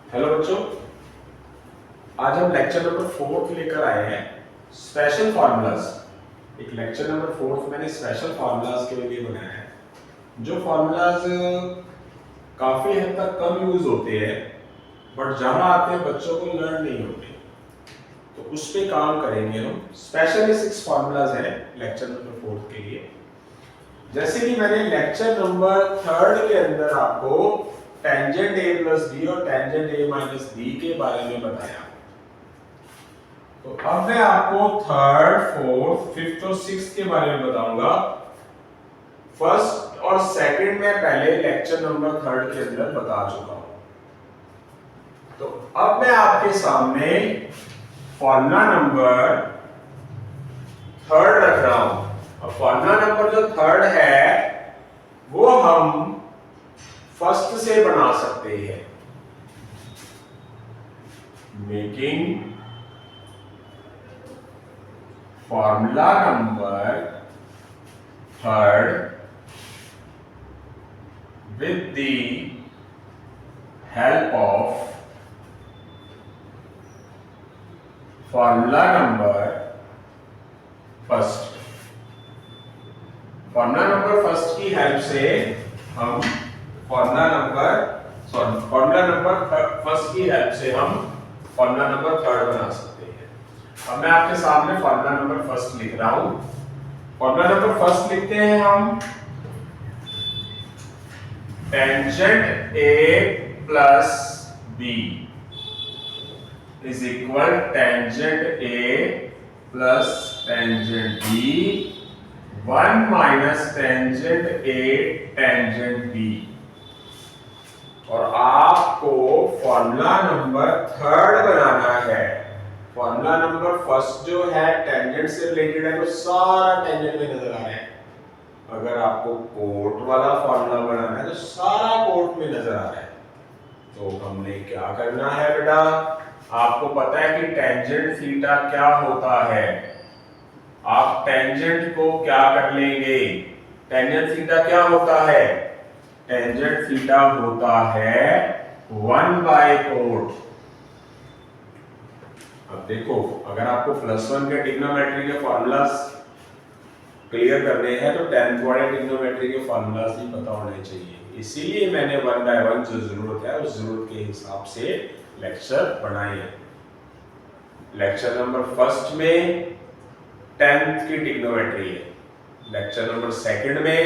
Hello बच्चों, आज हम लेक्चर नंबर 4 लेकर आए हैं स्पेशल फार्मूलाज। एक लेक्चर नंबर 4 मैंने स्पेशल फार्मूलाज के लिए बनाया है, जो फार्मूलाज काफी हद तक कम यूज होते हैं, बट जहां आते हैं बच्चों को लर्न नहीं होते, तो उस पे काम करेंगे हम। स्पेशली 6 फार्मूलाज है लेक्चर नंबर 4 के लिए। जैसे कि मैंने लेक्चर नंबर 3 के अंदर आपको टेंजेंट a प्लस बी और टेंजेंट a माइनस बी के बारे में बताया, तो अब मैं आपको थर्ड, फोर्थ, फिफ्थ और सिक्स्थ के बारे में बताऊंगा। फर्स्ट और सेकंड में पहले लेक्चर नंबर 3 के अंदर बता चुका हूं। तो अब मैं आपके सामने फॉर्मूला नंबर 3 रख रहा हूं। अब फॉर्मूला नंबर जो 3 है वो हम फर्स्ट से बना सकते हैं। Making formula number 3 with the help of formula number first. Formula number first की हेल्प से हम फॉर्मूला नंबर फर्स्ट की हेल्प से हम फॉर्मूला नंबर 3 बना सकते हैं। अब मैं आपके सामने फॉर्मूला नंबर फर्स्ट लिख रहा हूं। फॉर्मूला नंबर फर्स्ट लिखते हैं हम tangent a plus b is equal tangent a plus tangent b 1 minus tangent a tangent b। और आपको फॉर्मूला नंबर 3 बनाना है। फॉर्मूला नंबर फर्स्ट जो है टेंजेंट से रिलेटेड है, तो सारा टेंजेंट में नजर आ रहा है। अगर आपको कोट वाला फॉर्मूला बनाना है तो सारा कोट में नजर आ रहा है। तो हमने क्या करना है बेटा, आपको पता है कि टेंजेंट थीटा क्या होता है। आप टेंजेंट को क्या कर लेंगे, टेंजेंट थीटा क्या होता है, टेंजेंट थीटा होता है 1 बाय कोट। अब देखो, अगर आपको +1 के ट्रिग्नोमेट्री के फॉर्मूलाज क्लियर करने हैं तो 10th वाले ट्रिग्नोमेट्री के फॉर्मूलाज भी पता होने चाहिए। इसीलिए मैंने 1 बाय 1 जो जरूरत है उस जरूरत के हिसाब से लेक्चर बनाए हैं। लेक्चर नंबर फर्स्ट में 10th की ट्रिग्नोमेट्री है, लेक्चर नंबर सेकंड में,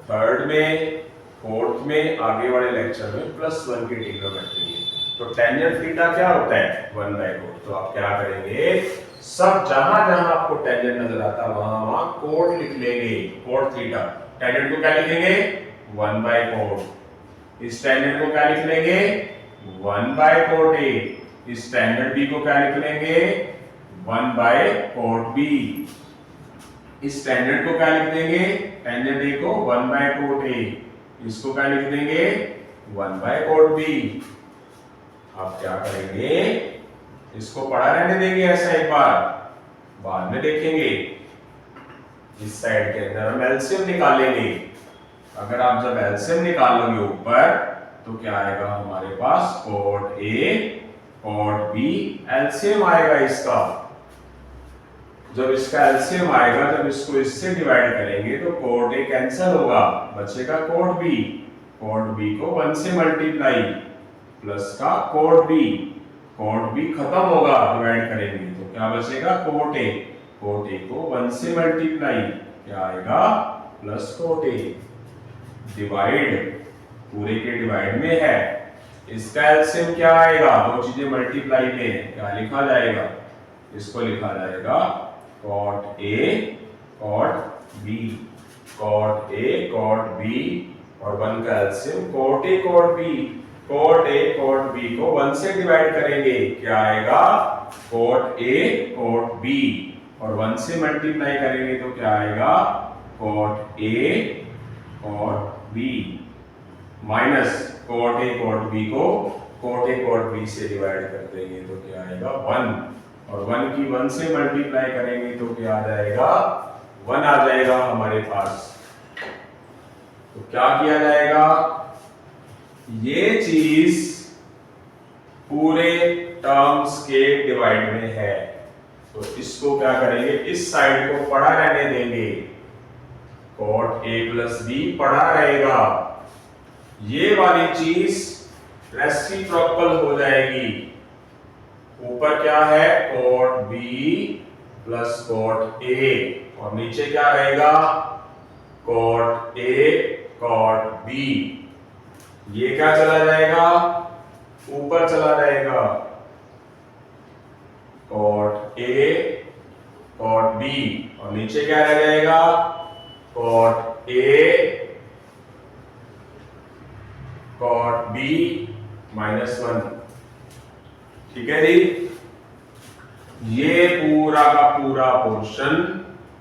थर्ड में, फोर्थ में, आगे वाले लेक्चर में +1 की ट्रिग्नोमेट्री है। तो टेंजेंट थीटा क्या होता है 1 बाय कोट। तो आप क्या करेंगे, सब जहां जहां आपको टेंजेंट नजर आता है वहां वहां कोट लिख लेंगे, कोट थीटा। टेंजेंट को क्या लिखेंगे 1 बाय कोट। इस टेंजेंट को क्या लिख लेंगे 1 बाय कोट ए। इस टेंजेंट बी को क्या लिख लेंगे 1 बाय कोट बी। इस टेंजेंट को क्या लिख देंगे, टेंजेंट ए को 1 बाय कोट ए। इसको क्या लिख देंगे 1 बाय कोट बी। आप क्या करेंगे, इसको पढ़ा रहने देंगे ऐसा एक बार, बाद में देखेंगे। इस साइड के अंदर हम एलसीएम निकालेंगे। अगर आप जब एलसीएम निकालोगे ऊपर तो क्या आएगा हमारे पास, quote A quote B, LCM आएगा इसका। जब इसका एलसीएम आएगा, जब इसको इससे डिवाइड करेंगे तो कोट ए कैंसिल होगा, बचेगा कोट बी। कोट बी को 1 से मल्टीप्लाई प्लस का कोट बी, कोट बी खत्म होगा डिवाइड करेंगे तो क्या बचेगा कोट ए। कोट ए को 1 से मल्टीप्लाई क्या आएगा प्लस कोट ए। डिवाइड पूरे के डिवाइड में है, इसका एलसीएम क्या आएगा, दो चीजें मल्टीप्लाई में है, क्या लिखा जाएगा, इसको लिखा जाएगा cot A cot B. Cot A cot B और 1 का LCM cot A cot B. Cot A cot B को 1 से डिवाइड करेंगे, क्या आएगा कॉट ए कॉट बी। और 1 से मल्टीप्लाई करेंगे तो क्या आएगा cot A cot B. Minus cot A cot B को कॉट ए कॉट बी से डिवाइड कर देंगे तो क्या आएगा 1। और 1 की 1 से मल्टीप्लाई करेंगे तो क्या आ जाएगा 1 आ जाएगा हमारे पास। तो क्या किया जाएगा, ये चीज पूरे टर्म्स के डिवाइड में है, तो इसको क्या करेंगे, इस साइड को पड़ा रहने देंगे, cot a प्लस बी पड़ा रहेगा, ये वाली चीज रेसिप्रोकल हो जाएगी, ऊपर क्या है cot b plus cot a और नीचे क्या रहेगा cot a cot b, ये क्या चला जाएगा ऊपर चला जाएगा, cot a cot b और नीचे क्या रह जाएगा cot a cot b -1। ठीक है जी, ये पूरा का पूरा पोर्शन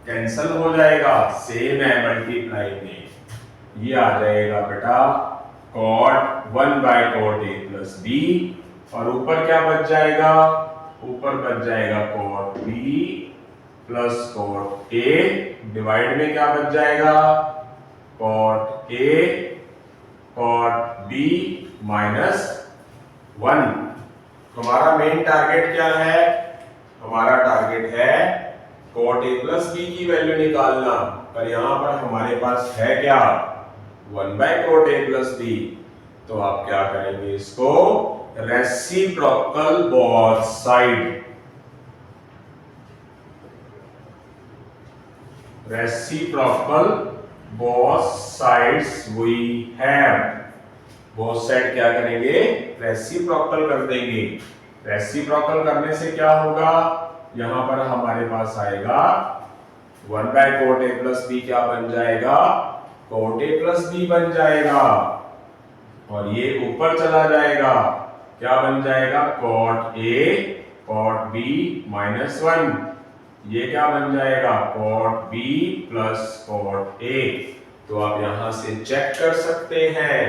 कैंसल हो जाएगा, सेम है मल्टीप्लाई में, ये आ जाएगा बेटा cot 1/cot a plus b और ऊपर क्या बच जाएगा, ऊपर बच जाएगा cot b plus cot a, divide में क्या बच जाएगा cot a cot b -1। हमारा मेन टारगेट क्या है, हमारा टारगेट है cot a प्लस b की वैल्यू निकालना, पर यहां पर हमारे पास है क्या 1/cot a प्लस b, तो आप क्या करेंगे इसको reciprocal both side, reciprocal both sides we have, both side क्या करेंगे रेसिप्रोकल कर देंगे, रेसिप्रोकल करने से क्या होगा, यहां पर हमारे पास आएगा 1/cot a प्लस b क्या बन जाएगा cot a प्लस b बन जाएगा, और ये ऊपर चला जाएगा, क्या बन जाएगा cot a cot b -1, ये क्या बन जाएगा cot b plus cot a। तो आप यहां से चेक कर सकते हैं,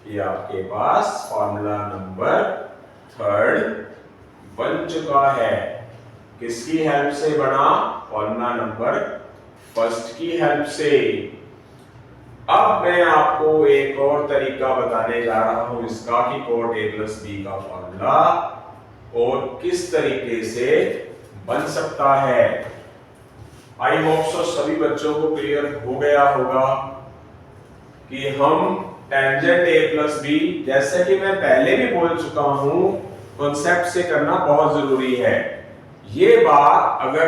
ये आपके पास फॉर्मूला नंबर 3 बन चुका है, किसकी हेल्प से बना, फॉर्मूला नंबर 1 की हेल्प से। अब मैं आपको एक और तरीका बताने जा रहा हूं इसका कि cot a प्लस b का फॉर्मूला और किस तरीके से बन सकता है। आई होप सो सभी बच्चों को क्लियर हो गया होगा कि हम टेंजेंट a प्लस b, जैसे कि मैं पहले भी बोल चुका हूं, कॉन्सेप्ट से करना बहुत जरूरी है। ये बात अगर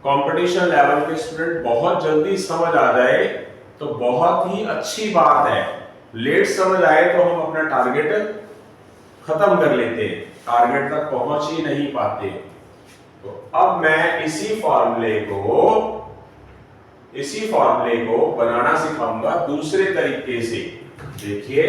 कंपटीशन लेवल के स्टूडेंट बहुत जल्दी समझ आ जाए तो बहुत ही अच्छी बात है, लेट समझ आए तो हम अपना टारगेट खत्म कर लेते, टारगेट तक पहुंच ही नहीं पाते। तो अब मैं इसी फॉर्मूले को बनाना सिखाऊंगा दूसरे तरीके से। देखिए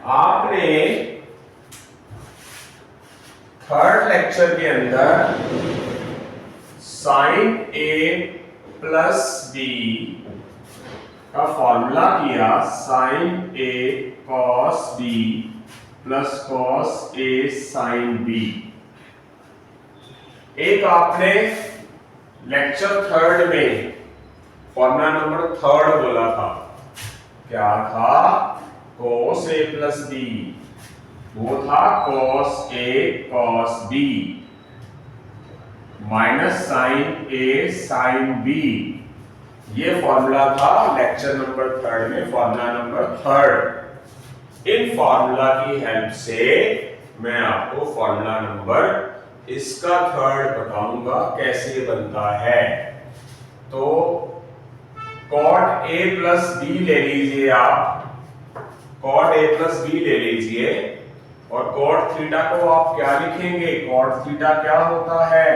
आपने थर्ड लेक्चर के अंदर sin a प्लस b का फॉर्मूला किया, sin a cos b plus cos a sin b। एक आपने लेक्चर 3 में फॉर्मूला नंबर 3 बोला था, क्या था cos a प्लस b, वो था cos a cos b minus sin a sin b। ये फॉर्मूला था लेक्चर नंबर 3 में, फॉर्मूला नंबर 3। इन फॉर्मूला की हेल्प से मैं आपको फॉर्मूला नंबर इसका 3 बताऊंगा कैसे बनता है। तो cot a प्लस b ले लीजिए आप, cot a प्लस b ले लीजिए, और cot थीटा को आप क्या लिखेंगे, cot थीटा क्या होता है,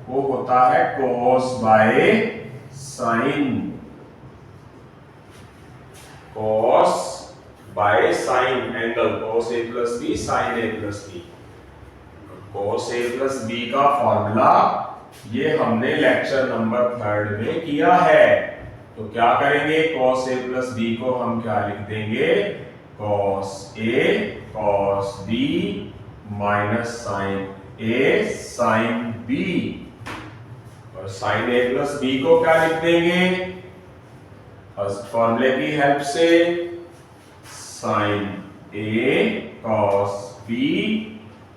वो होता है cos by sin, cos by sin angle, cos a plus b sin a plus b। cos a plus b का फॉर्मूला ये हमने लेक्चर नंबर 3 में किया है। तो क्या करेंगे, cos a प्लस b को हम क्या लिख देंगे, cos A cos B minus sine A sine B, और साइन A प्लस B को क्या लिख देंगे फर्स्ट फॉर्मूले की हेल्प से, sine A cos B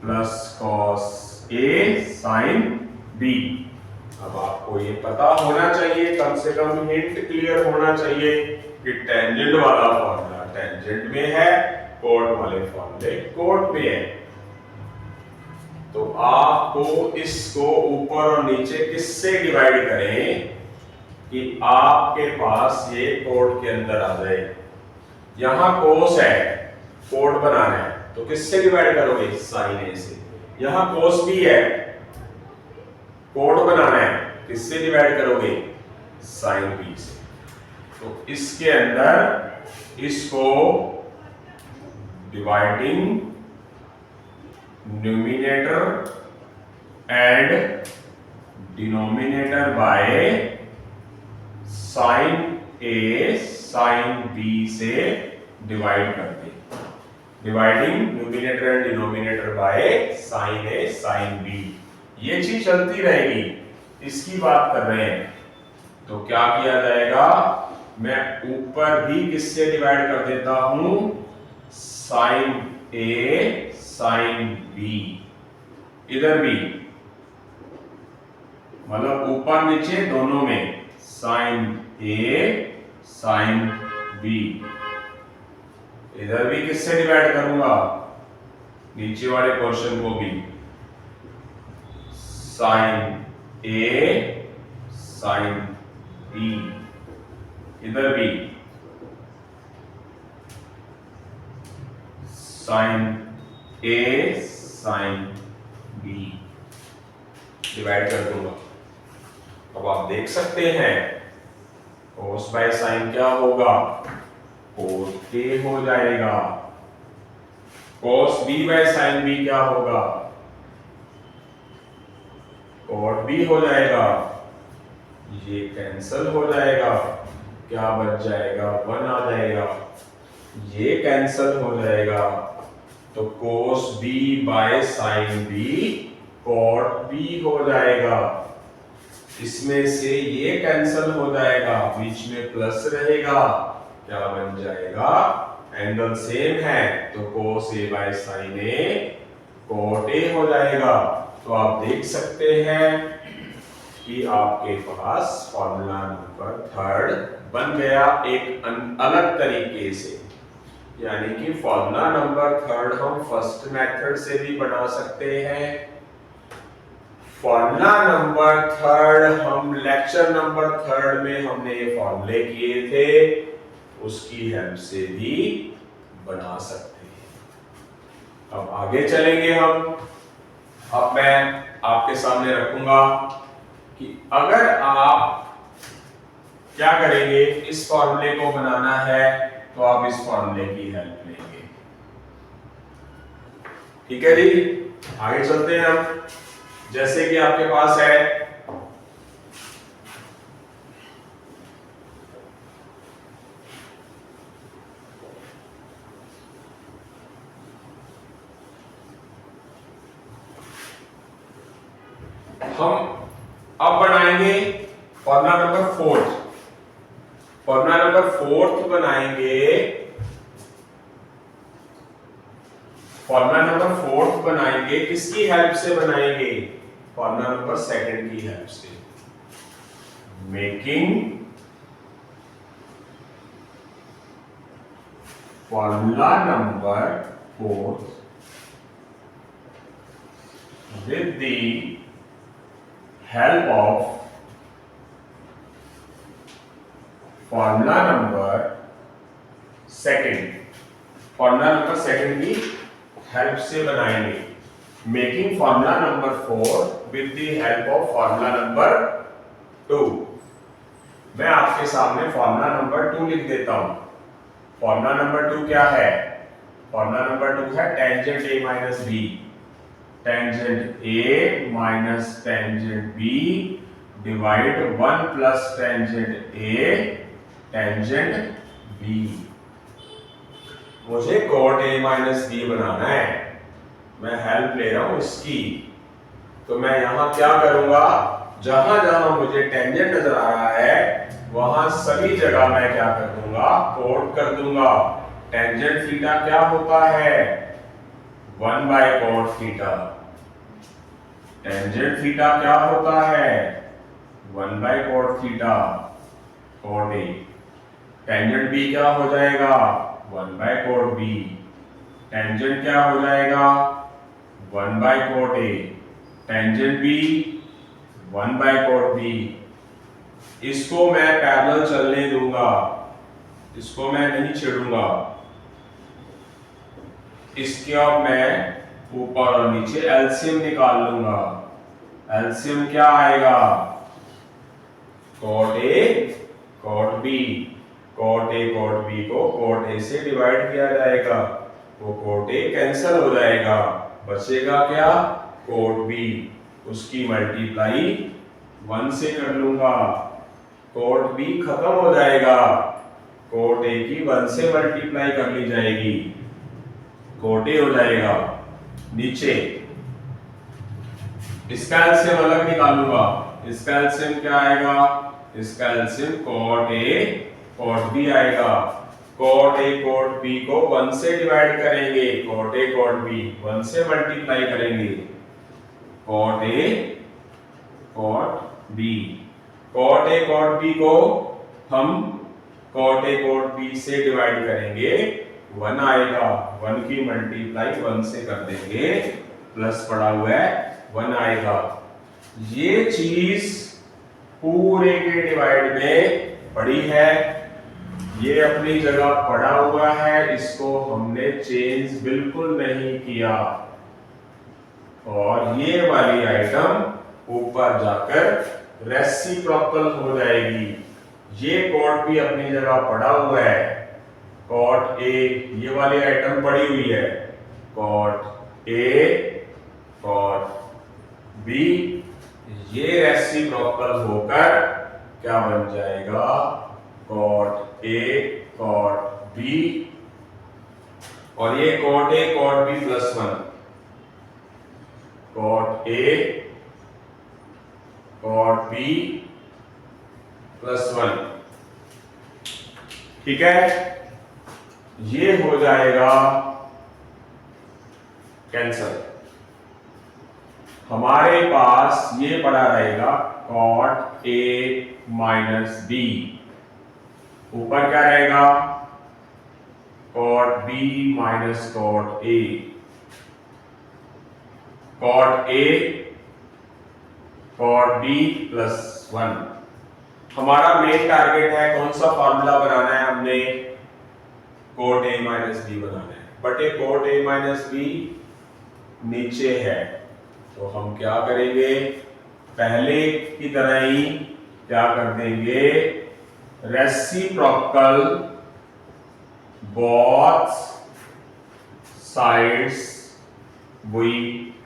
plus cos A sine B। अब आपको ये पता होना चाहिए, कम से कम हिंट क्लियर होना चाहिए कि टेंजेंट वाला फॉर्मूला टेंजेंट में है, कोट वाले फॉर्मूले कोट में है। तो आपको इसको ऊपर और नीचे किससे डिवाइड करें कि आपके पास ये कोट के अंदर आ जाए। यहां कोस है, कोट बनाना है तो किससे डिवाइड करोगे साइन ए से। यहां कोस भी है, कोट बनाना है किससे डिवाइड करोगे साइन बी से। तो इसके अंदर इसको dividing numerator and denominator by sine A sine B से डिवाइड करते हैं। Dividing numerator and denominator by sine A sine B, ये चीज चलती रहेगी, इसकी बात कर रहे हैं। तो क्या किया जाएगा, मैं ऊपर भी किससे डिवाइड कर देता हूं साइन ए साइन बी, इधर भी मतलब ऊपर नीचे दोनों में साइन ए साइन बी, इधर भी किससे डिवाइड करूंगा नीचे वाले पोर्शन को भी साइन ए साइन बी, इधर भी sign A sine B divide कर दूंगा। अब आप देख सकते हैं cos बाय साइन क्या होगा cos A हो जाएगा, cos B by sine B क्या होगा cot B हो जाएगा, ये कैंसल हो जाएगा, क्या बच जाएगा 1 आ जाएगा, ये कैंसल हो जाएगा, तो cos B by sine B cot B हो जाएगा। इसमें से ये कैंसल हो जाएगा, बीच में प्लस रहेगा, क्या बन जाएगा एंगल सेम है तो cos A by sine A cot A हो जाएगा। तो आप देख सकते हैं कि आपके पास फॉर्मूला नंबर 3 बन गया एक अलग तरीके से। यानी कि फॉर्मूला नंबर 3 हम फर्स्ट मेथड से भी बना सकते हैं, फॉर्मूला नंबर 3 हम लेक्चर नंबर 3 में हमने ये फॉर्मूले किए थे, उसकी हेल्प से भी बना सकते हैं। अब आगे चलेंगे हम। अब मैं आपके सामने रखूंगा कि अगर आप क्या करेंगे, इस फॉर्मूले को बनाना है तो आप इस फॉर्मूले की हेल्प लेंगे। ठीक है जी, आगे चलते हैं हम। जैसे कि आपके पास है हम अब बनाएंगे फॉर्मूला नंबर 4। फॉर्मूला नंबर 4 बनाएंगे, फॉर्मूला नंबर 4 बनाएंगे किसकी हेल्प से बनाएंगे, फॉर्मूला नंबर 2 की हेल्प से। Making formula number 4 with the help of formula number 2, formula number 2 की हेल्प से बनाएंगे। Making formula number 4 with the help of formula number 2। मैं आपके सामने फॉर्मूला नंबर 2 लिख देता हूं। फॉर्मूला नंबर 2 क्या है, फॉर्मूला नंबर 2 है tangent A minus B, tangent A minus tangent B divide 1 plus tangent A tangent B। मुझे cot a माइनस b बनाना है, मैं हेल्प ले रहा हूं इसकी। तो मैं यहां क्या करूंगा, जहां जहां मुझे टेंजेंट नजर आ रहा है वहां सभी जगह मैं क्या कर दूंगा, कोट कर दूंगा। टेंजेंट थीटा क्या होता है, 1 by cot theta. Tangent theta क्या होता है, 1 by cot theta, cot A. Tangent B क्या हो जाएगा, 1 बाय कोट बी। टेंजेंट क्या हो जाएगा, 1 by cot A. Tangent B 1 by cot B. इसको मैं पैरेलल चलने दूंगा, इसको मैं नहीं छेड़ूंगा। इसके अब मैं ऊपर और नीचे एलसीएम निकाल लूंगा। एलसीएम क्या आएगा, cot A cot B. Cot A cot B को कॉट ए से डिवाइड किया जाएगा, वो कॉट ए कैंसिल हो जाएगा, बचेगा क्या, कॉट बी। उसकी मल्टीप्लाई 1 से कर लूंगा, कॉट बी खत्म हो जाएगा, कॉट ए की 1 से मल्टीप्लाई कर ली जाएगी, कॉट ए हो जाएगा। नीचे इसका एलसीएम अलग निकालूंगा, इसका एलसीएम क्या आएगा, इसका LCM cot A cot B आएगा। कॉट ए कॉट बी को 1 से डिवाइड करेंगे, कॉट ए कॉट बी 1 से मल्टीप्लाई करेंगे, cot A cot B. Cot A cot B को हम कॉट ए कॉट बी से डिवाइड करेंगे, 1 आएगा, 1 की मल्टीप्लाई 1 से कर देंगे, प्लस पड़ा हुआ है 1 आएगा। ये चीज पूरे के डिवाइड में पड़ी है, ये अपनी जगह पड़ा हुआ है, इसको हमने चेंज बिल्कुल नहीं किया। और ये वाली आइटम ऊपर जाकर रेसिप्रोकल हो जाएगी। ये कॉट भी अपनी जगह पड़ा हुआ है, कॉट ए, ये वाली आइटम पड़ी हुई है, कॉट ए कॉट बी, ये रेसिप्रोकल होकर क्या बन जाएगा, कॉट ए कॉट बी, और ये cot A cot B plus 1, cot A cot B plus 1, ठीक है। ये हो जाएगा कैंसल। हमारे पास ये पड़ा रहेगा कॉट ए माइनस बी, ऊपर क्या रहेगा, cot B minus cot A. Cot A cot B plus 1। हमारा मेन टारगेट है कौन सा फॉर्मूला बनाना है, हमने कॉट ए माइनस बी बनाना है, बट ये कॉट ए माइनस बी नीचे है, तो हम क्या करेंगे, पहले की तरह ही क्या कर देंगे, रेसिप्रोकल बोथ साइड्स वी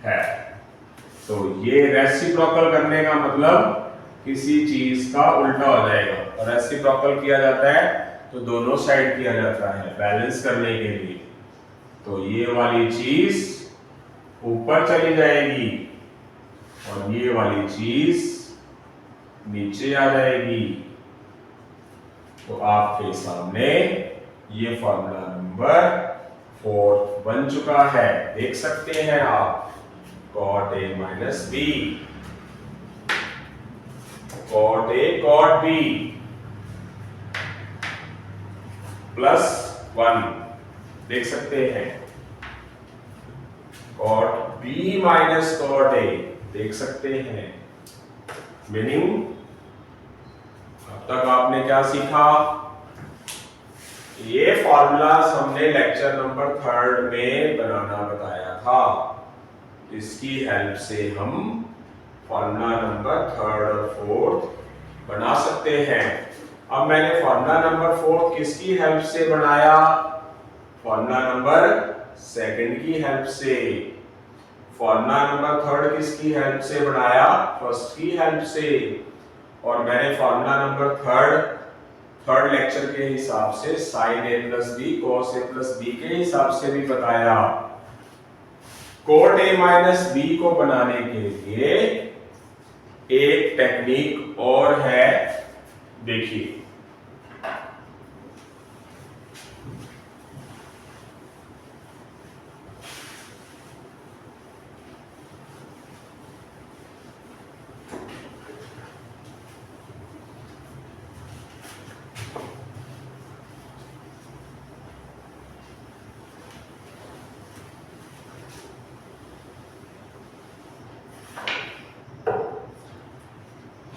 है। तो ये रेसिप्रोकल करने का मतलब किसी चीज का उल्टा हो जाएगा, और रेसिप्रोकल किया जाता है तो दोनों साइड किया जाता है बैलेंस करने के लिए। तो ये वाली चीज ऊपर चली जाएगी और ये वाली चीज नीचे आ जाएगी। तो आपके सामने ये फॉर्मूला नंबर 4 बन चुका है, देख सकते हैं आप, cot A minus B, cot A cot B plus 1, देख सकते हैं, cot B minus cot A, देख सकते हैं। मीनिंग अब तक आपने क्या सीखा, ये फॉर्मूलास हमने लेक्चर नंबर 3 में बनाना बताया था, इसकी हेल्प से हम फॉर्मूला नंबर 3 और 4 बना सकते हैं। अब मैंने फॉर्मूला नंबर 4 किसकी हेल्प से बनाया, फॉर्मूला नंबर 2 की हेल्प से। फॉर्मूला नंबर 3 किसकी हेल्प से बनाया, फर्स्ट की हेल्प से। और मैंने फॉर्मूला नंबर 3 थर्ड लेक्चर के हिसाब से sign A plus B cos A plus B के हिसाब से भी बताया। कॉट ए माइनस बी को बनाने के लिए एक टेक्निक और है, देखिए।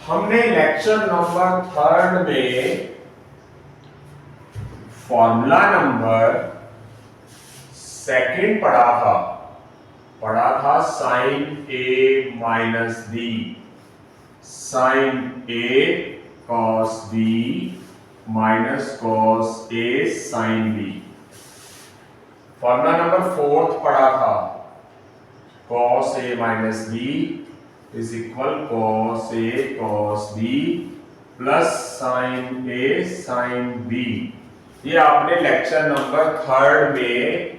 हमने लेक्चर नंबर 3 में फॉर्मूला नंबर 2 पढ़ा था sine A minus B, sine A cos B minus cos A sine B. Formula number 4 पढ़ा था cos A minus B is equal cos A cos B plus sine A sine B. ये आपने lecture number 3 में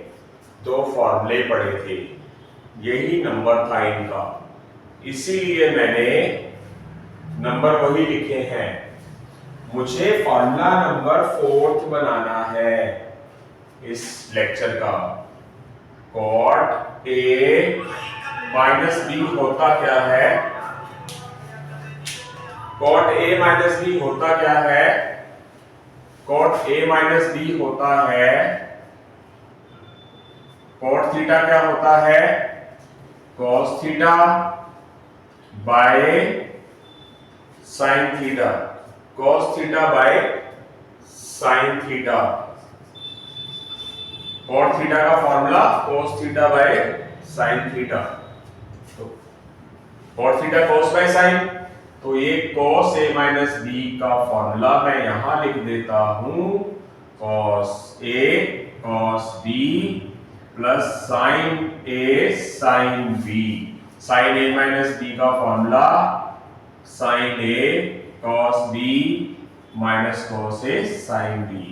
2 फॉर्मूले पढ़े थे, यही number था इनका, इसीलिए मैंने नंबर वही लिखे हैं। मुझे फॉर्मूला नंबर 4 बनाना है इस लेक्चर का। कॉट ए माइनस बी होता क्या है? कॉट ए माइनस बी होता क्या है? कॉट ए माइनस बी होता है, कॉट थीटा क्या होता है? Cos theta by sine theta, cos theta by sine theta. Cot theta का formula cos theta by sine theta. Cot theta cos by sine, तो ये कॉस ए माइनस बी का formula मैं यहां लिख देता हूं, cos A cos B plus sine A sine B. Sine A minus B का formula sine A cos B minus cos A sine B.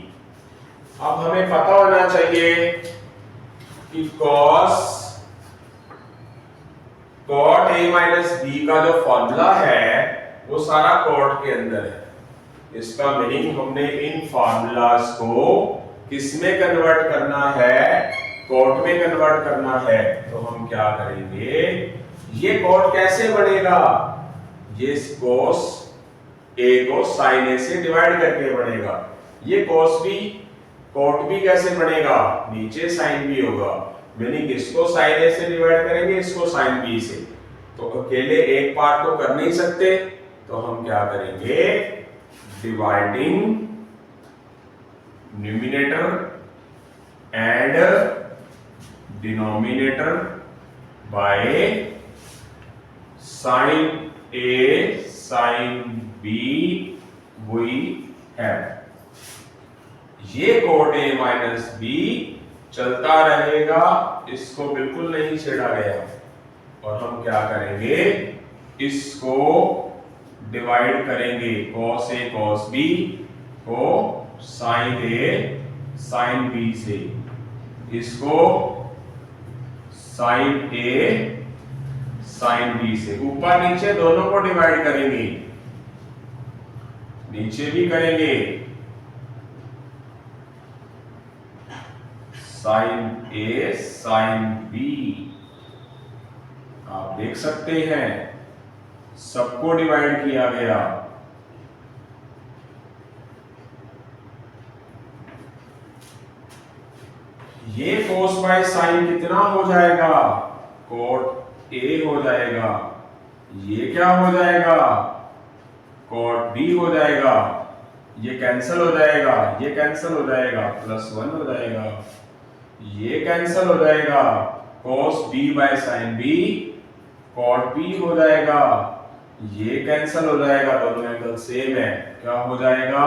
अब हमें पता होना चाहिए कि कॉट ए माइनस बी का जो फॉर्मूला है वो सारा कॉट के अंदर है। इसका मीनिंग हमने इन फॉर्मूलाज को किस में कन्वर्ट करना है? कॉट में कन्वर्ट करना है। तो हम क्या करेंगे, ये कॉट कैसे बनेगा? ये कॉस ए को साइन ए से डिवाइड करके बनेगा। ये कॉस बी कॉट बी कैसे बनेगा? नीचे साइन बी होगा, मीनिंग इसको साइन ए से डिवाइड करेंगे, इसको साइन बी से। तो अकेले एक पार्ट तो कर नहीं सकते, तो हम क्या करेंगे, dividing numerator and denominator by sine A sine B we have. ये कॉट ए माइनस बी चलता रहेगा, इसको बिल्कुल नहीं छेड़ा गया। और हम क्या करेंगे, इसको डिवाइड करेंगे, कॉस ए कॉस बी को साइन ए साइन बी से, इसको साइन ए साइन बी से। ऊपर नीचे दोनों को डिवाइड करेंगे, नीचे भी करेंगे, साइन ए साइन बी। आप देख सकते हैं सबको डिवाइड किया गया। ये कोस बाय साइन कितना हो जाएगा? कॉट ए हो जाएगा। ये क्या हो जाएगा? कॉट बी हो जाएगा। ये कैंसिल हो जाएगा, ये कैंसिल हो जाएगा, +1 हो जाएगा। ये कैंसिल हो जाएगा, cos b by sine b cot b हो जाएगा। ये कैंसिल हो जाएगा, दोनों एंगल सेम है, क्या हो जाएगा?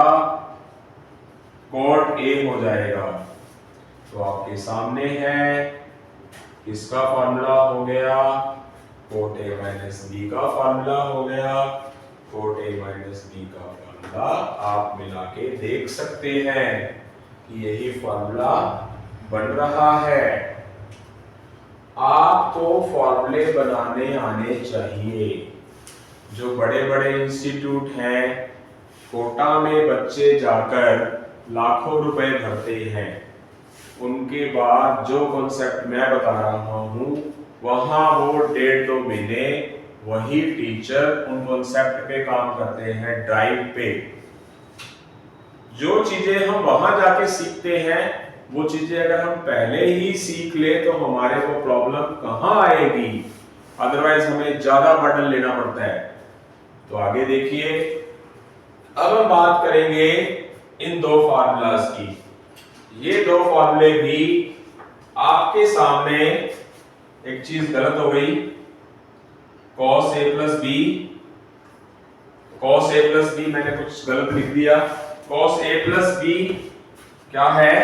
cot a हो जाएगा। तो आपके सामने है, इसका फॉर्मूला हो गया, cot a माइनस b का फॉर्मूला हो गया, cot a माइनस b का फॉर्मूला फार्मूला आप मिला के देख सकते हैं कि यही फार्मूला बन रहा है। आपको फॉर्मूले बनाने आने चाहिए। जो बड़े बड़े इंस्टीट्यूट हैं, कोटा में बच्चे जाकर लाखों रुपए भरते हैं, उनके बाद जो कॉन्सेप्ट मैं बता रहा हूं वहां वो 1.5-2 महीने वही टीचर उन कॉन्सेप्ट पे काम करते हैं, ड्राइव पे। जो चीजें हम वहां जाके सीखते हैं वो चीजें अगर हम पहले ही सीख ले तो हमारे को प्रॉब्लम कहां आएगी, अदरवाइज हमें ज्यादा बर्डन लेना पड़ता है। तो आगे देखिए, अब हम बात करेंगे इन दो फार्मूलाज की। ये दो फार्मूले भी आपके सामने एक चीज गलत हो गई, cos a plus B, cos a plus B मैंने कुछ गलत लिख दिया। cos a प्लस बी क्या है?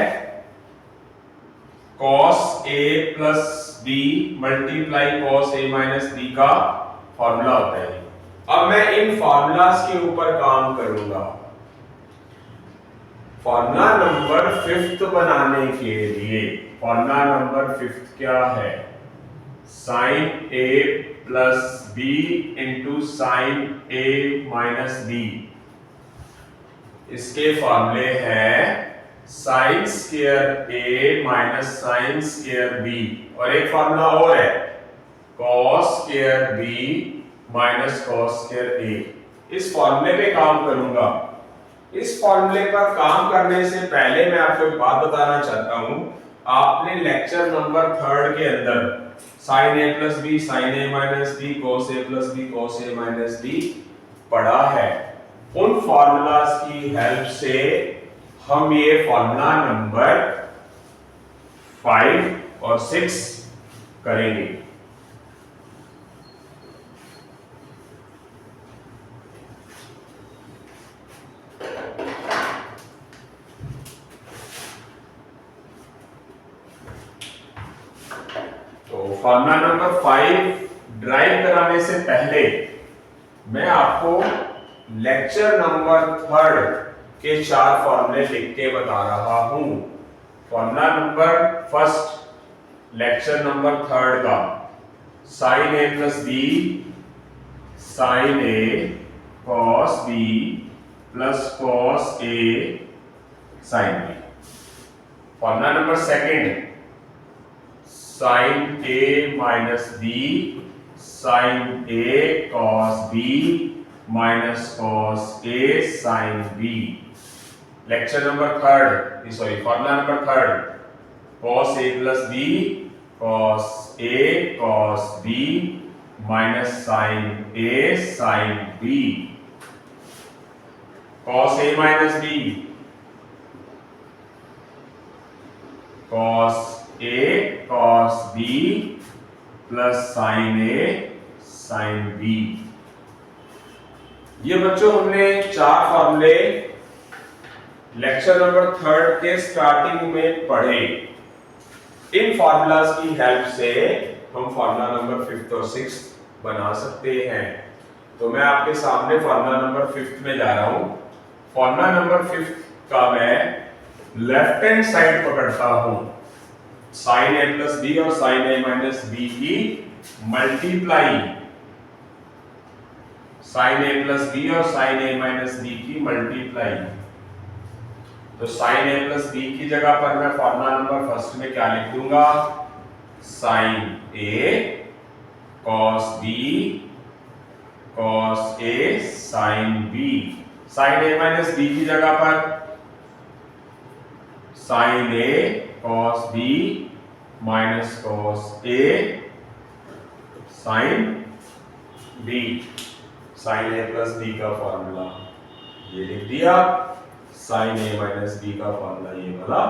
cos a plus B multiply cos a minus B का फॉर्मूला होता है। अब मैं इन फॉर्मूलाज के ऊपर काम करूंगा। फॉर्मूला नंबर 5 बनाने के लिए फॉर्मूला नंबर 5 क्या है? sin a plus B into sine a minus B. इसके फॉर्मूले हैं sine square a minus sine square b, और एक फॉर्मूला और है cos square b minus cos square a। इस फॉर्मूले पे काम करूंगा। इस फॉर्मूले पर काम करने से पहले मैं आपको एक बात बताना चाहता हूं। आपने लेक्चर नंबर 3 के अंदर sin a plus B, sin a minus B, cos a plus B, cos a minus B पढ़ा है। उन फॉर्मूलाज की हेल्प से हम ये फॉर्मूला नंबर 5 और 6 करेंगे। तो फॉर्मूला नंबर 5 ड्राइव कराने से पहले मैं आपको लेक्चर नंबर 3 के 4 फॉर्मूले लिख के बता रहा हूं। फॉर्मूला नंबर 1 लेक्चर नंबर 3 का sin a plus B sin a cos b plus cos a sin b। Formula number 2 sin a minus B sin a cos b minus cos a sin b। Lecture number 3 formula number 3 cos a plus b cos a cos b minus sin a sin b। cos a minus b cos a cos b plus sin a sin b। ये बच्चों हमने 4 फॉर्मूले lecture number 3 के starting में पढ़े। इन formulas की help से हम फॉर्मूला नंबर 5 और 6 बना सकते हैं। तो मैं आपके सामने फॉर्मूला नंबर 5 में जा रहा हूं। फॉर्मूला नंबर 5 का मैं लेफ्ट हैंड साइड पकड़ता हूं, sin a प्लस बी और sin a माइनस बी की multiply, sin a plus B और sin a माइनस बी की मल्टीप्लाई। तो sin a प्लस बी की जगह पर मैं फॉर्मूला नंबर 1 में क्या लिख दूंगा? sin a cos b cos a sin b। sin a minus B की जगह पर sin a cos b minus cos a sin b। sin a plus b का फॉर्मूला ये लिख दिया, sin a माइनस b का फॉर्मूला ये वाला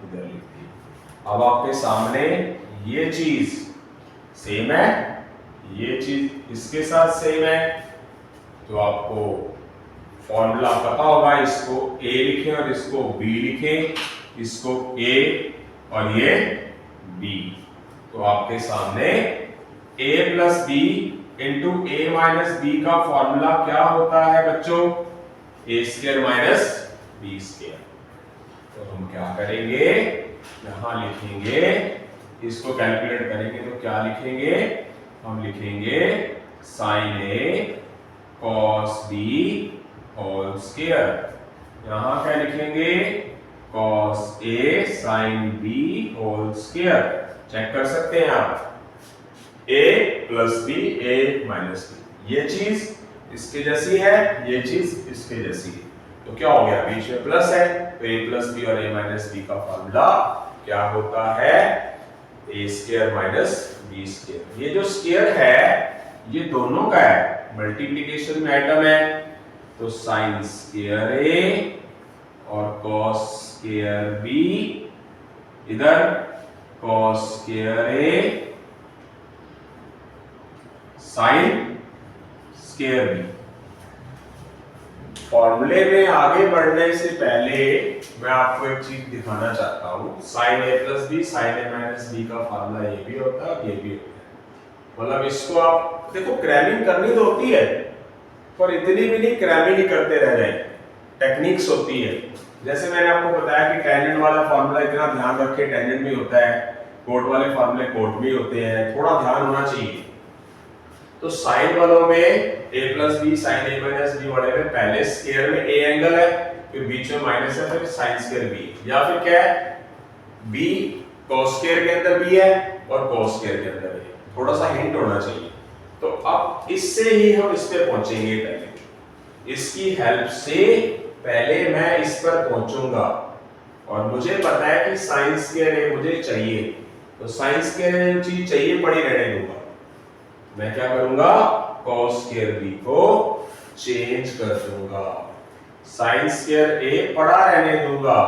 इधर लिख दिया। अब आपके सामने ये चीज सेम है, ये चीज इसके साथ सेम है, तो आपको फॉर्मूला पता होगा। इसको a लिखें और इसको b लिखें, इसको a और ये b। तो आपके सामने a plus b into a minus b का फॉर्मूला क्या होता है बच्चों? ए स्क्वायर माइनस बी स्क्वायर। तो हम क्या करेंगे, यहां लिखेंगे, इसको कैलकुलेट करेंगे तो क्या लिखेंगे, हम लिखेंगे sine A cos B whole square. यहां क्या लिखेंगे, cos A sine B whole square. Check कर सकते हैं आप, a plus B, a minus B, ये चीज इसके जैसी है, ये चीज इसके जैसी है, तो क्या हो गया, बीच में प्लस है, तो a प्लस बी और a माइनस बी का फॉर्मूला क्या होता है, a square minus B square. ये जो स्क्वायर है ये दोनों का है, मल्टीप्लिकेशन में आइटम है, तो साइन स्क्वायर a और कॉस स्क्वायर b, इधर cos square a sign square b। फॉर्मूले में आगे बढ़ने से पहले मैं आपको एक चीज दिखाना चाहता हूं, sign A plus B sine A minus B का फॉर्मूला ये भी होता है, ये भी होता है। मतलब इसको आप देखो, क्रैमिंग करनी तो होती है पर इतनी भी नहीं क्रैमिंग ही करते रह जाए, टेक्निक्स होती है। जैसे मैंने आपको बताया कि टेंजेंट वाला फॉर्मूला इतना ध्यान रखे, टेंजेंट भी होता है, कोट वाले फॉर्मूले कोट भी होते हैं, थोड़ा ध्यान होना चाहिए। तो साइन वालों में a plus B sine A minus B वाले में पहले स्क्वायर में a एंगल है, फिर बीच में माइनस है, फिर साइन स्क्वायर b, या फिर क्या है b cos स्क्वायर के अंदर b है और cos स्क्वायर के अंदर है, थोड़ा सा हिंट होना चाहिए। तो अब इससे ही हम इस पे पहुंचेंगे, पहले इसकी हेल्प से पहले मैं इस पर पहुंचूंगा, और मुझे पता है कि साइन स्क्वायर a मुझे चाहिए, तो साइन स्क्वायर चीज चाहिए पड़ी रहने दूंगा, मैं क्या करूंगा, cos स्क्वायर b को चेंज कर दूंगा, sin स्क्वायर a पड़ा रहने दूंगा,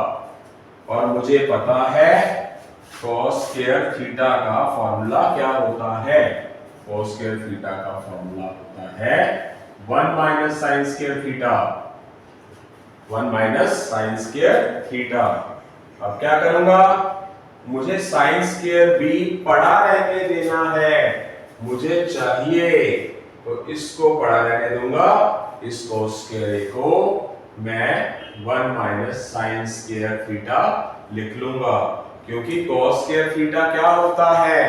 और मुझे पता है cos स्क्वायर थीटा का फॉर्मूला क्या होता है, cos स्क्वायर थीटा का फॉर्मूला होता है 1 minus sin square theta, 1 minus sin square theta. अब क्या करूंगा, मुझे sin स्क्वायर b पड़ा रहने देना है, मुझे चाहिए, तो इसको पड़ा रहने दूंगा, इस cos स्क्वायर को मैं 1 माइनस साइन स्क्वायर थीटा लिख लूंगा, क्योंकि cos स्क्वायर थीटा क्या होता है,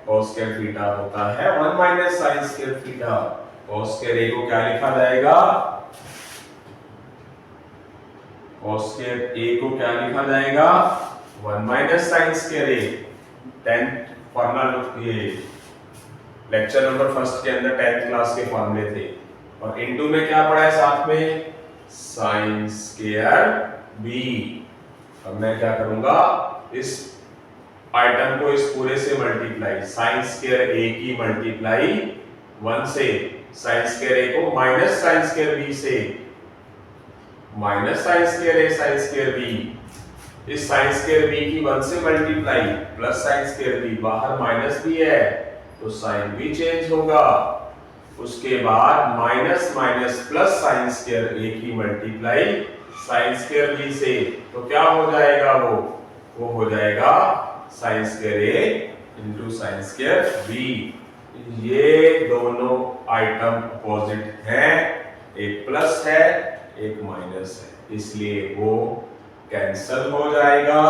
cos स्क्वायर थीटा होता है 1 minus sine square theta. cos square को क्या लिखा जाएगा, cos स्क्वायर को क्या लिखा जाएगा, 1 minus sine square. 10th formula, ये लेक्चर नंबर फर्स्ट के अंदर 10th क्लास के फॉर्मूले थे, और इनटू में क्या पढ़ा है साथ में, साइन स्क्वायर b। अब मैं क्या करूंगा, इस आइटम को इस पूरे से मल्टीप्लाई, साइन स्क्वायर a की मल्टीप्लाई 1 से, साइन स्क्वायर a को माइनस साइन स्क्वायर b से, minus sine square a sign square b, इस साइन स्क्वायर b की 1 से multiply plus sign square b, बाहर माइनस भी है तो साइन भी चेंज होगा, उसके बाद minus minus plus sign square a की मल्टीप्लाई साइन स्क्वायर b से, तो क्या हो जाएगा, वो हो जाएगा sign square a into sine square b। ये दोनों आइटम अपोजिट हैं, एक प्लस है एक माइनस है, इसलिए वो कैंसल हो जाएगा,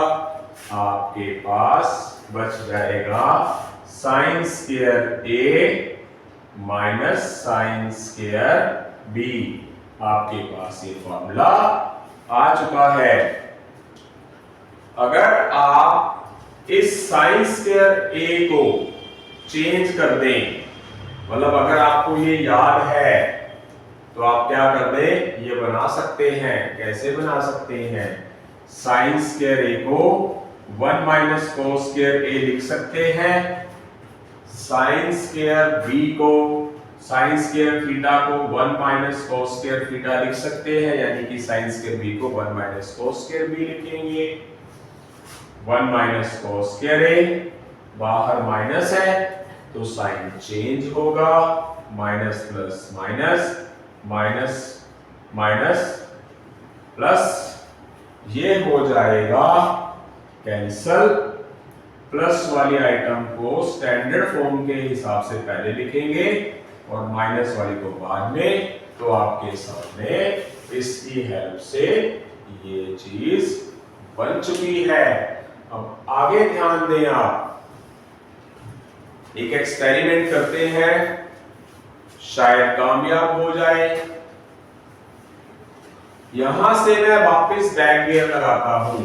आपके पास बच जाएगा sign square a minus sine square b। आपके पास ये फॉर्मूला आ चुका है। अगर आप इस साइन स्क्वायर a को चेंज कर दें, मतलब अगर आपको ये याद है तो आप क्या कर दें, ये बना सकते हैं, कैसे बना सकते हैं, साइन स्क्वायर a को 1 माइनस cos स्क्वायर a लिख सकते हैं, साइन स्क्वायर b को, साइन स्क्वायर थीटा को 1 माइनस cos स्क्वायर थीटा लिख सकते हैं, यानी कि साइन स्क्वायर b को 1 माइनस cos स्क्वायर b लिखेंगे, 1 माइनस cos स्क्वायर a, बाहर माइनस है तो साइन चेंज होगा, minus plus minus, minus minus plus, ये हो जाएगा कैंसल, प्लस वाली आइटम को स्टैंडर्ड फॉर्म के हिसाब से पहले लिखेंगे और माइनस वाली को बाद में, तो आपके सामने इसकी हेल्प से ये चीज बन चुकी है। अब आगे ध्यान दें, आप एक एक्सपेरिमेंट करते हैं, शायद कामयाब हो जाए। यहां से मैं वापस बैक गियर लगाता हूं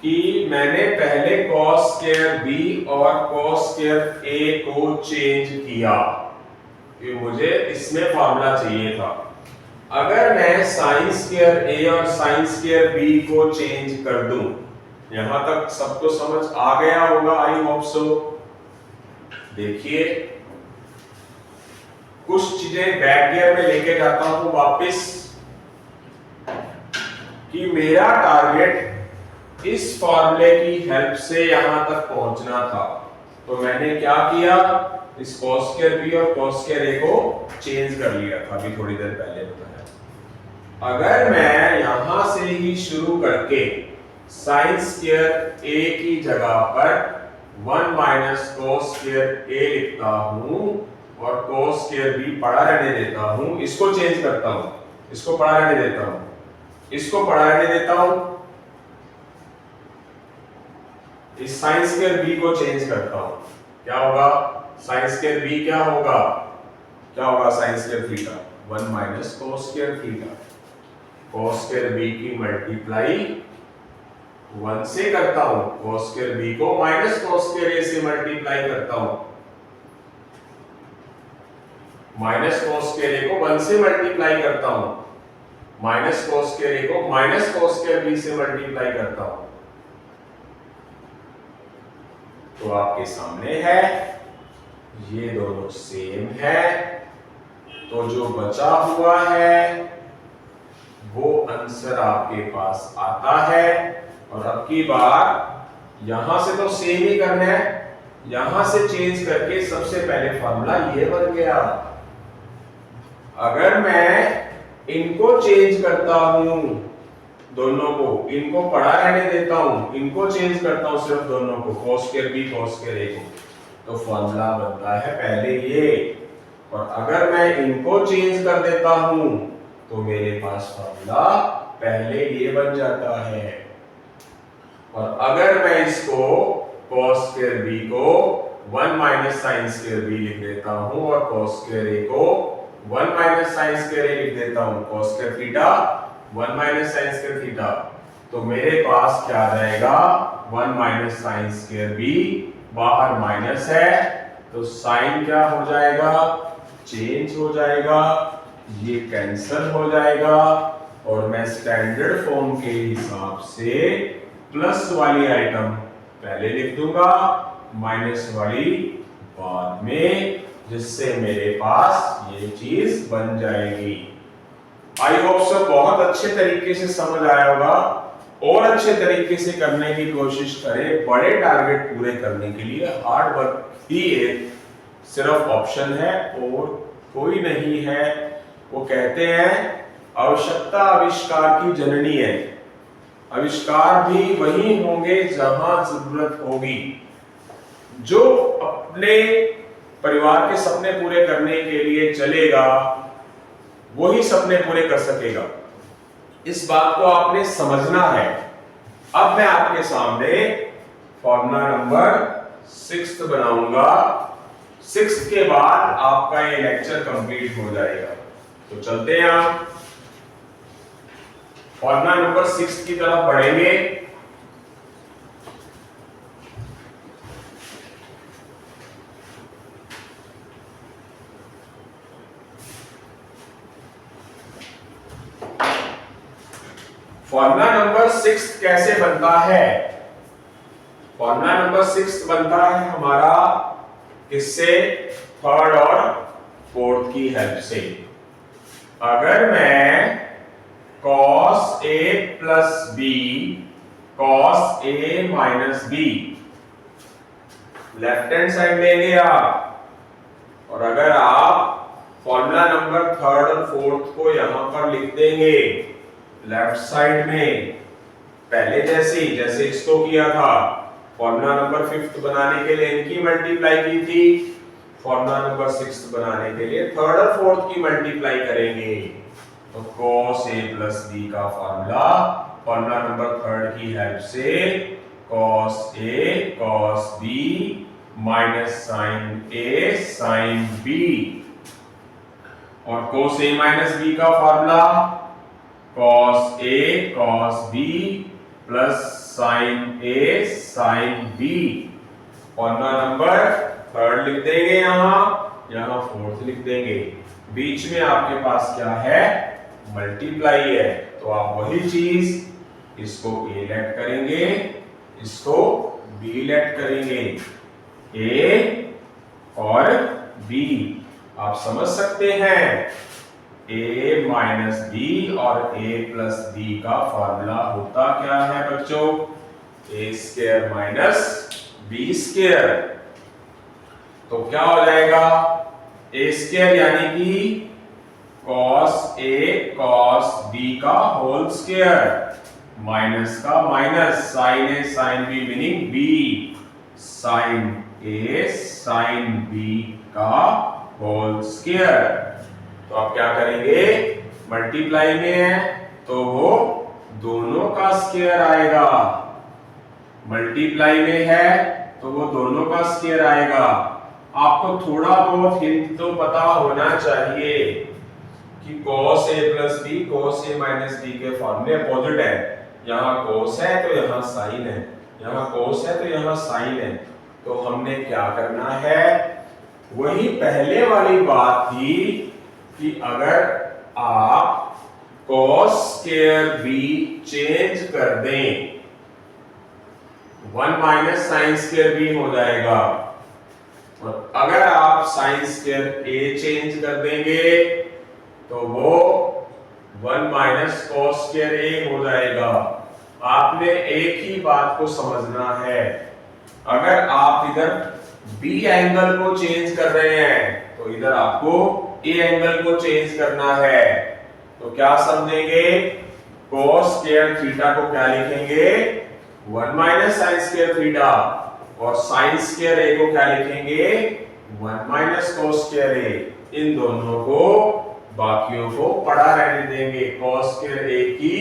कि मैंने पहले cos स्क्वायर b और cos स्क्वायर a को चेंज किया, कि मुझे इसमें फॉर्मूला चाहिए था। अगर मैं sin स्क्वायर a और sin स्क्वायर b को चेंज कर दूं, यहां तक सबको समझ आ गया होगा, आई होप सो। देखिए, कुछ चीजें बैक गियर में लेके जाता हूं वापस, कि मेरा टारगेट इस फॉर्मूले की हेल्प से यहां तक पहुंचना था। तो मैंने क्या किया, इस cos स्क्वायर b और cos स्क्वायर a को चेंज कर लिया था, अभी थोड़ी देर पहले बताया। अगर मैं यहां से ही शुरू करके sin स्क्वायर a की जगह पर 1 माइनस cos स्क्वायर a लिखता हूं और cos स्क्वायर b पड़ा रहने देता हूं, इसको चेंज करता हूं, इसको पड़ा रहने देता हूं, इसको पड़ा रहने देता हूं, इस sin स्क्वायर b को चेंज करता हूं, क्या होगा, sin स्क्वायर b क्या होगा, क्या होगा sin square theta, 1 minus cos square theta. cos square b की मल्टीप्लाई 1 से करता हूं, cos स्क्वायर b को माइनस cos स्क्वायर a से मल्टीप्लाई करता हूं, माइनस cos स्क्वायर a को 1 से मल्टीप्लाई करता हूं, माइनस cos स्क्वायर a को माइनस cos स्क्वायर b से मल्टीप्लाई करता हूं। तो आपके सामने है, ये दोनों सेम है, तो जो बचा हुआ है वो आंसर आपके पास आता है। और अब की बार यहां से तो सेम ही करना है, यहां से चेंज करके सबसे पहले फॉर्मूला ये बन गया। अगर मैं इनको चेंज करता हूं, दोनों को, इनको पड़ा रहने देता हूं, इनको चेंज करता हूं, सिर्फ दोनों को, cos square b cos square a को, तो फॉर्मूला बनता है पहले ये। और अगर मैं इनको चेंज कर देता हूं तो मेरे पास फॉर्मूला पहले ये बन जाता है। और अगर मैं इसको cos स्क्वायर b को 1 माइनस sin स्क्वायर b लिख देता हूं और cos स्क्वायर a को 1 माइनस sin स्क्वायर a लिख देता हूं, cos square theta 1 minus sin square theta, तो मेरे पास क्या रहेगा, 1 माइनस sin स्क्वायर b, बाहर माइनस है तो साइन क्या हो जाएगा, चेंज हो जाएगा, ये कैंसल हो जाएगा और मैं स्टैंडर्ड फॉर्म के हिसाब से प्लस वाली आइटम पहले लिख दूंगा, माइनस वाली बाद में, जिससे मेरे पास ये चीज बन जाएगी। आई होप सो बहुत अच्छे तरीके से समझ आया होगा। और अच्छे तरीके से करने की कोशिश करें, बड़े टारगेट पूरे करने के लिए हार्ड वर्क ही एक सिर्फ ऑप्शन है और कोई नहीं है। वो कहते हैं आवश्यकता आविष्कार की जननी है, आविष्कार भी वही होंगे जहां जरूरत होगी। जो अपने परिवार के सपने पूरे करने के लिए चलेगा वही सपने पूरे कर सकेगा, इस बात को आपने समझना है। अब मैं आपके सामने फॉर्मूला नंबर 6 बनाऊंगा, 6 के बाद आपका ये लेक्चर कंप्लीट हो जाएगा। तो चलते हैं, आप फॉर्मूला नंबर 6 की तरफ बढ़ेंगे। फॉर्मूला नंबर 6 कैसे बनता है? फॉर्मूला नंबर 6 बनता है हमारा किससे, थर्ड और फोर्थ की हेल्प से। अगर मैं cos a plus b cos a minus b left hand side लेंगे आप, और अगर आप फॉर्मूला नंबर थर्ड और फोर्थ को यहां पर लिख देंगे लेफ्ट साइड में, पहले जैसे इसको किया था, फॉर्मूला नंबर 5th बनाने के लिए इनकी मल्टीप्लाई की थी, फॉर्मूला नंबर 6th बनाने के लिए थर्ड और फोर्थ की मल्टीप्लाई करेंगे। तो cos a प्लस b का फॉर्मूला नंबर 3 की हेल्प से cos a cos b minus sin a sin b, और cos a माइनस b का formula cos a cos b plus sin a sin b। Formula number 3 लिख देंगे, यहाँ 4th लिख देंगे। बीच में आपके पास क्या है, मल्टीप्लाई है, तो आप वही चीज इसको a लेट करेंगे, इसको b लेट करेंगे। a और b आप समझ सकते हैं, a माइनस बी और a प्लस बी का फॉर्मूला होता क्या है बच्चों, a square minus B square. तो क्या हो जाएगा, a स्क्वायर यानी कि cos a cos b का होल स्क्वायर, माइनस का minus, sin a sin b meaning b, sin a sin b का होल स्क्वायर। तो आप क्या करेंगे, मल्टीप्लाई में है तो वो दोनों का स्क्वायर आएगा, मल्टीप्लाई में है तो वो दोनों का स्क्वायर आएगा। आपको थोड़ा बहुत हिंट तो पता होना चाहिए कि cos a plus b cos a minus b के फॉर्मूले अपोजिट है, यहाँ cos है तो यहाँ sin है, यहाँ cos है तो यहाँ sin है। तो हमने क्या करना है, वही पहले वाली बात थी कि अगर आप cos स्क्वायर b चेंज कर दें, 1 माइनस साइन स्क्वायर b हो जाएगा, और अगर आप साइन स्क्वायर a चेंज कर देंगे तो वो 1 माइनस cos स्क्वायर a हो जाएगा। आपने एक ही बात को समझना है, अगर आप इधर b एंगल को चेंज कर रहे हैं तो इधर आपको a एंगल को चेंज करना है। तो क्या समझेंगे, cos स्क्वायर थीटा को क्या लिखेंगे, 1 माइनस साइन स्क्वायर थीटा, और साइन स्क्वायर a को क्या लिखेंगे, 1 माइनस cos स्क्वायर a। इन दोनों को बाकियों को पढ़ा रहने देंगे, cos स्क्वायर a की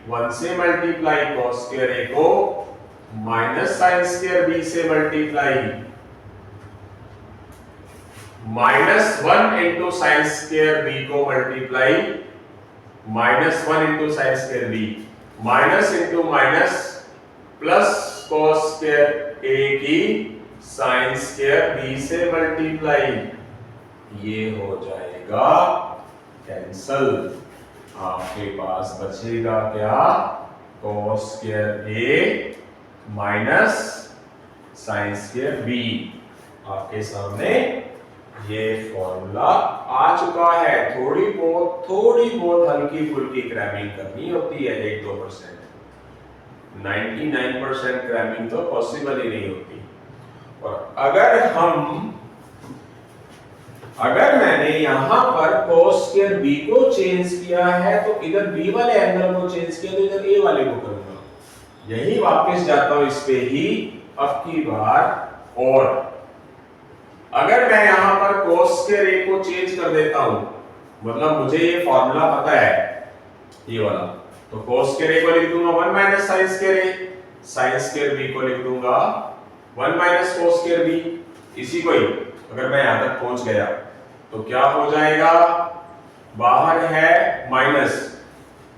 1 से मल्टीप्लाई, cos स्क्वायर a को माइनस साइन स्क्वायर b से multiply, minus 1 into sine square b को multiply, minus 1 into sine square b, minus into minus plus cos square a की साइन स्क्वायर b से multiply, ये हो जाएगा cancel. आपके पास बचेगा क्या, cos square a minus sine square b। आपके सामने ये फॉर्मूला आ चुका है। थोड़ी बहुत हल्की फुल्की क्रैमिंग करनी होती है 1-2%, 99% क्रैमिंग तो पॉसिबल ही नहीं होती। और अगर मैंने यहां पर cos स्क्वायर b को चेंज किया है तो इधर b वाले एंगल को चेंज किया तो इधर a वाले को करूंगा, यही वापस जाता हूं इस पे ही अब की बार। और अगर मैं यहां पर cos स्क्वायर a को चेंज कर देता हूं, मतलब मुझे ये फॉर्मूला पता है ये वाला, तो cos स्क्वायर a को लिख दूंगा 1 minus sine square a, sign square b को लिख दूंगा 1 माइनस cos स्क्वायर b। इसी को ही अगर मैं यहां तक पहुंच गया तो क्या हो जाएगा, बाहर है माइनस,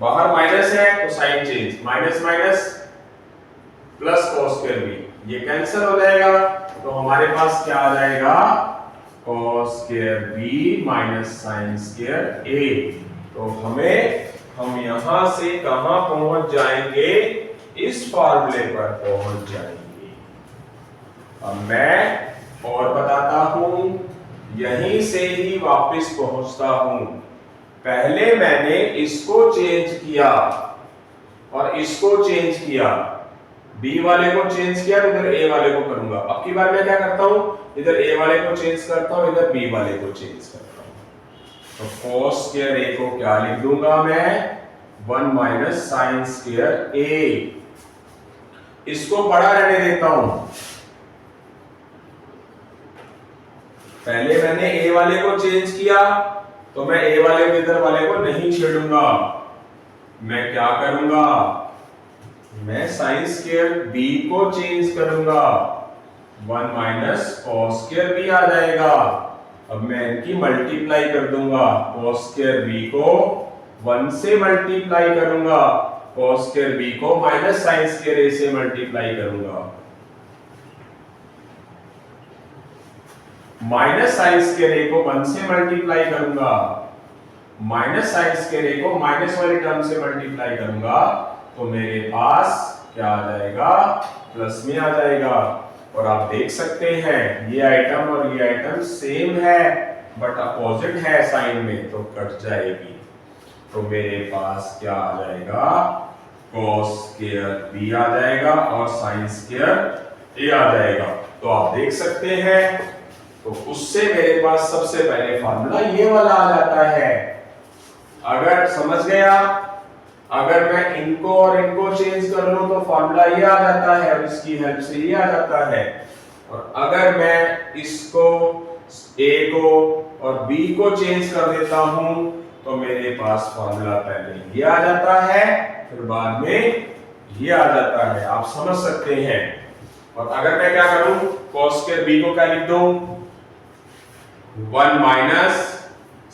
बाहर माइनस है तो sine change, minus minus plus cos square b, ये कैंसिल हो जाएगा। तो हमारे पास क्या आ जाएगा, cos square b minus sine square a। तो हम यहां से कहां पहुंच जाएंगे, इस फॉर्मूले पर पहुंच जाएंगे। अब मैं और बताता हूं, यहीं से ही वापस पहुंचता हूं। पहले मैंने इसको चेंज किया और इसको चेंज किया, b वाले को चेंज किया तो इधर a वाले को करूंगा। अब की बार मैं क्या करता हूं, इधर a वाले को चेंज करता हूं, इधर b वाले को चेंज करता हूं। तो cos स्क्वायर a को क्या लिख दूंगा मैं, 1 माइनस साइन स्क्वायर a। इसको बड़ा रहने देता हूं, पहले मैंने a वाले को चेंज किया तो मैं ए वाले को इधर वाले को नहीं छेड़ूंगा, मैं क्या करूंगा, मैं साइन स्क्वायर बी को चेंज करूंगा, 1 माइनस कॉस स्क्वायर बी आ जाएगा। अब मैं इनकी मल्टीप्लाई कर दूंगा, कॉस स्क्वायर बी को 1 से मल्टीप्लाई करूंगा, कॉस स्क्वायर बी को माइनस साइन स्क्वायर ए से मल्टीप्लाई करूंगा, माइनस साइन स्क्वायर ए को 1 से मल्टीप्लाई करूंगा, माइनस साइन स्क्वायर ए को माइनस वाली टर्म से मल्टीप्लाई करूंगा, तो मेरे पास क्या आ जाएगा, प्लस में आ जाएगा। और आप देख सकते हैं ये आइटम और ये आइटम सेम है बट अपोजिट है साइन में, तो कट जाएगी। तो मेरे पास क्या आ जाएगा, cos स्क्वायर b आ जाएगा और sin स्क्वायर a आ जाएगा। तो आप देख सकते हैं, तो उससे मेरे पास सबसे पहले फार्मूला ये वाला आ जाता है। अगर समझ गया, अगर मैं इनको और इनको चेंज कर लूं तो फार्मूला ये आ जाता है और इसकी हेल्प से ये आ जाता है। और अगर मैं इसको a को और b को चेंज कर देता हूं तो मेरे पास फार्मूला पहले ये आ जाता है, फिर बाद में ये आ जाता है। आप समझ सकते हैं। और अगर मैं क्या करूं, cos स्क्वायर b को क्या लिख दूं, 1 माइनस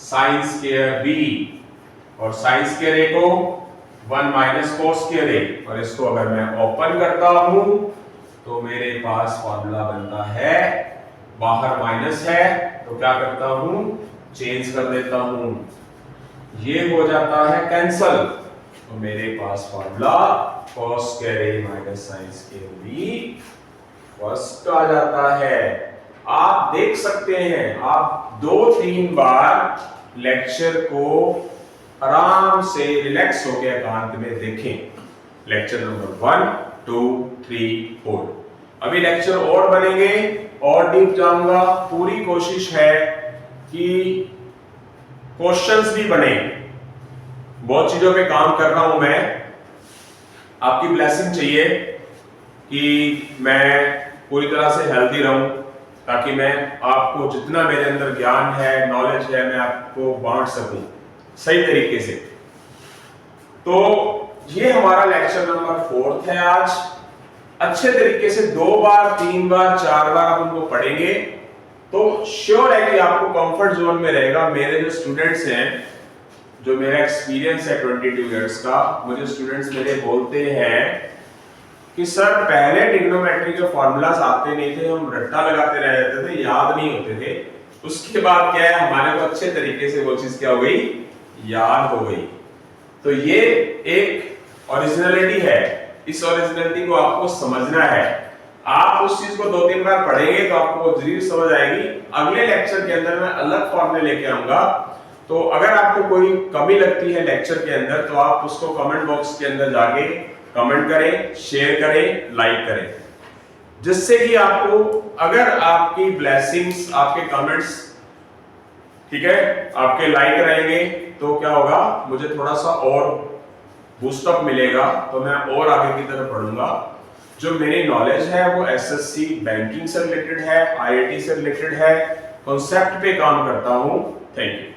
साइन स्क्वायर b और साइन स्क्वायर a को 1 माइनस cos स्क्वायर a, और इसको अगर मैं ओपन करता हूं तो मेरे पास फॉर्मूला बनता है, बाहर माइनस है तो क्या करता हूं, चेंज कर देता हूं, ये हो जाता है कैंसल। तो मेरे पास formula cos square a minus sine square b first आ जाता है। आप देख सकते हैं, आप 2-3 बार लेक्चर को आराम से रिलैक्स होकर एकांत में देखें। Lecture number 1, 2, 3, 4। अभी लेक्चर और बनेंगे और डीप जाऊंगा। पूरी कोशिश है कि क्वेश्चंस भी बने। बहुत चीजों पे काम कर रहा हूं मैं, आपकी ब्लेसिंग चाहिए कि मैं पूरी तरह से हेल्दी रहूं, ताकि मैं आपको जितना मेरे अंदर ज्ञान है, नॉलेज है, मैं आपको बांट सकूं सही तरीके से। तो ये हमारा लेक्चर नंबर 4 है आज। अच्छे तरीके से 2 बार, 3 बार, 4 बार आप उनको पढ़ेंगे तो श्योर है कि आपको कंफर्ट जोन में रहेगा। मेरे जो स्टूडेंट्स हैं, जो मेरा एक्सपीरियंस है 22 इयर्स का, मुझे स्टूडेंट्स मेरे बोलते हैं कि सर पहले ट्रिग्नोमेट्री के फॉर्मूलास आते नहीं थे, हम रट्टा लगाते रह जाते थे, याद नहीं होते थे। उसके बाद क्या है, हमारे को अच्छे तरीके से वो चीज क्या हो गई, याद हो गई। तो ये एक ओरिजिनलिटी है, इस ओरिजिनलिटी को आपको समझना है। आप उस चीज को 2-3 बार पढ़ेंगे तो आपको जरूर समझ आएगी। अगले लेक्चर के अंदर मैं अलग फॉर्मूले लेके आऊंगा। तो अगर आपको कोई कमी लगती है लेक्चर के अंदर तो आप उसको कमेंट बॉक्स के अंदर जाके कमेंट करें, शेयर करें, लाइक करें, जिससे कि आपको, अगर आपकी ब्लेसिंग्स, आपके कमेंट्स, ठीक है, आपके लाइक रहेंगे तो क्या होगा, मुझे थोड़ा सा और बूस्टअप मिलेगा, तो मैं और आगे की तरफ पढ़ूंगा। जो मेरी नॉलेज है वो एसएससी बैंकिंग से रिलेटेड है, आईआईटी से रिलेटेड है, कॉन्सेप्ट पे काम करता हूं। Thank you.